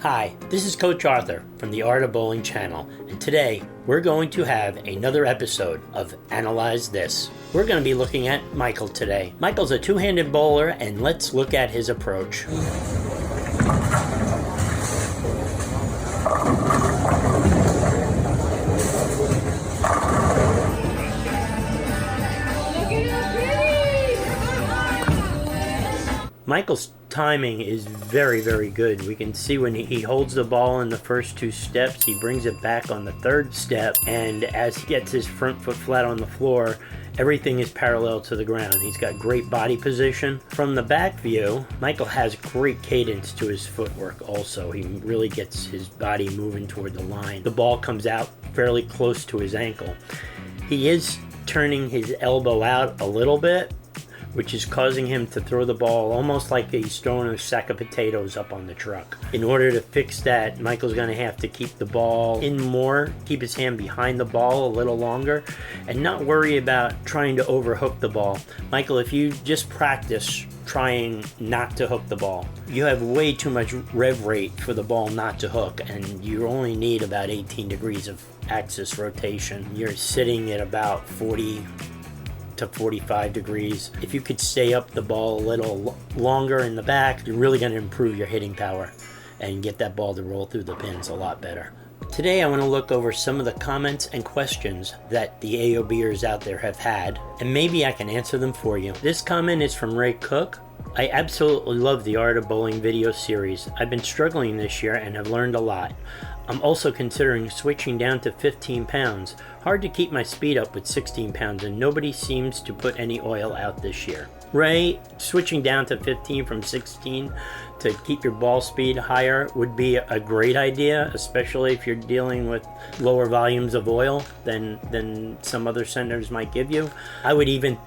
Hi, this is Coach Arthur from the Art of Bowling channel, and today we're going to have another episode of Analyze This. We're going to be looking at Michael today. Michael's a two-handed bowler, and let's look at his approach. Michael's timing is very, very good. We can see when he holds the ball in the first two steps, he brings it back on the third step, and as he gets his front foot flat on the floor, everything is parallel to the ground. He's got great body position. From the back view, Michael has great cadence to his footwork also. He really gets his body moving toward the line. The ball comes out fairly close to his ankle. He is turning his elbow out a little bit, which is causing him to throw the ball almost like he's throwing a sack of potatoes up on the truck. In order to fix that, Michael's going to have to keep the ball in more, keep his hand behind the ball a little longer, and not worry about trying to overhook the ball. Michael, if you just practice trying not to hook the ball, you have way too much rev rate for the ball not to hook, and you only need about 18 degrees of axis rotation. You're sitting at about 40 to 45 degrees. If you could stay up the ball a little longer in the back, you're really going to improve your hitting power and get that ball to roll through the pins a lot better. Today I want to look over some of the comments and questions that the AOBers out there have had, and maybe I can answer them for you. This comment is from Ray Cook. I absolutely love the Art of Bowling video series. I've been struggling this year and have learned a lot. I'm also considering switching down to 15 pounds. Hard to keep my speed up with 16 pounds, and nobody seems to put any oil out this year. Ray, switching down to 15 from 16 to keep your ball speed higher would be a great idea, especially if you're dealing with lower volumes of oil than some other centers might give you. I would even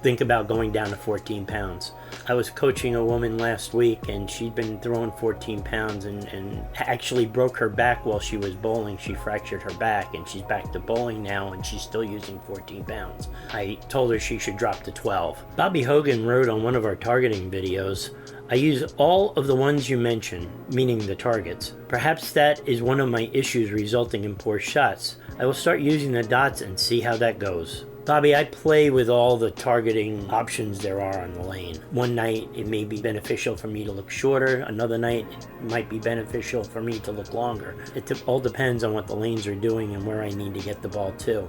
think about going down to 14 pounds. I was coaching a woman last week, and she'd been throwing 14 pounds and actually broke her back while she was bowling. She fractured her back, and she's back to bowling now, and she's still using 14 pounds. I told her she should drop to 12. Bobby Hogan wrote on one of our targeting videos, I use all of the ones you mentioned, meaning the targets. Perhaps that is one of my issues resulting in poor shots. I will start using the dots and see how that goes. Bobby, I play with all the targeting options there are on the lane. One night it may be beneficial for me to look shorter. Another night it might be beneficial for me to look longer. It all depends on what the lanes are doing and where I need to get the ball to.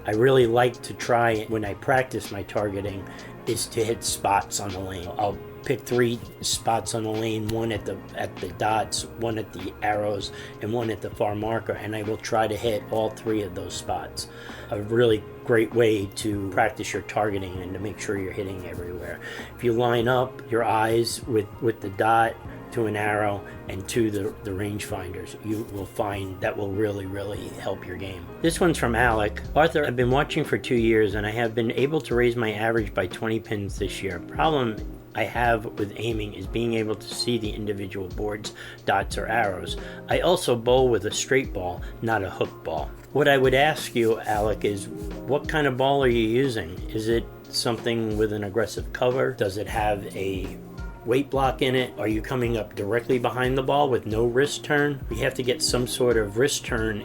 I really like to try, when I practice my targeting, is to hit spots on the lane. I'll pick 3 spots on the lane, one at the dots, one at the arrows, and one at the far marker, and I will try to hit all 3 of those spots. A really great way to practice your targeting and to make sure you're hitting everywhere. If you line up your eyes with the dot to an arrow and to the rangefinders, you will find that will really, really help your game. This one's from Alec. Arthur, I've been watching for 2 years and I have been able to raise my average by 20 pins this year. Problem I have with aiming is being able to see the individual boards, dots, or arrows. I also bowl with a straight ball, not a hook ball. What I would ask you, Alec, is what kind of ball are you using? Is it something with an aggressive cover? Does it have a weight block in it? Are you coming up directly behind the ball with no wrist turn? We have to get some sort of wrist turn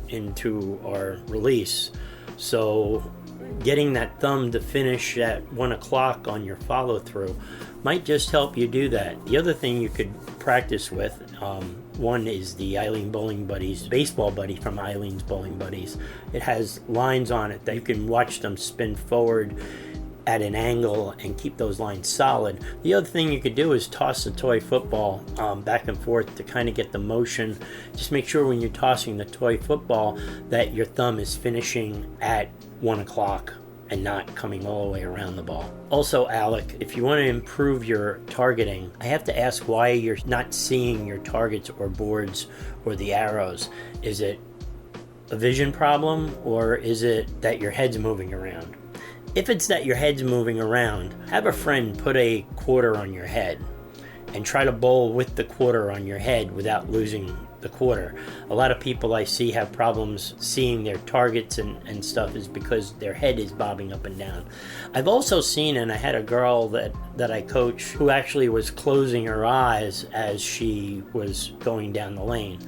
into our release. So getting that thumb to finish at 1 o'clock on your follow through might just help you do that. The other thing you could practice with, one is the Eileen Bowling Buddies baseball buddy from Eileen's Bowling Buddies. It has lines on it that you can watch them spin forward at an angle and keep those lines solid. The other thing you could do is toss the toy football back and forth to kind of get the motion. Just make sure when you're tossing the toy football that your thumb is finishing at 1 o'clock and not coming all the way around the ball. Also, Alec, if you want to improve your targeting, I have to ask why you're not seeing your targets or boards or the arrows. Is it a vision problem, or is it that your head's moving around? If it's that your head's moving around, have a friend put a quarter on your head and try to bowl with the quarter on your head without losing the quarter. A lot of people I see have problems seeing their targets and stuff is because their head is bobbing up and down. I've also seen, and I had a girl that I coach who actually was closing her eyes as she was going down the lane.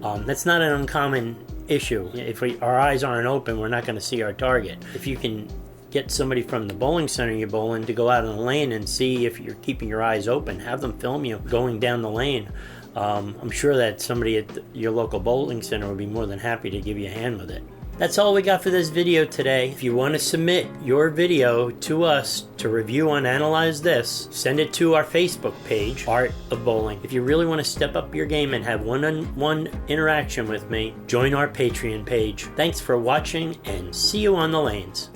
That's not an uncommon issue. If our eyes aren't open, we're not going to see our target. If you can get somebody from the bowling center you're bowling to go out on the lane and see if you're keeping your eyes open, have them film you going down the lane. I'm sure that somebody at your local bowling center would be more than happy to give you a hand with it. That's all we got for this video today. If you want to submit your video to us to review on Analyze This, send it to our Facebook page, Art of Bowling. If you really want to step up your game and have one-on-one interaction with me, join our Patreon page. Thanks for watching and see you on the lanes.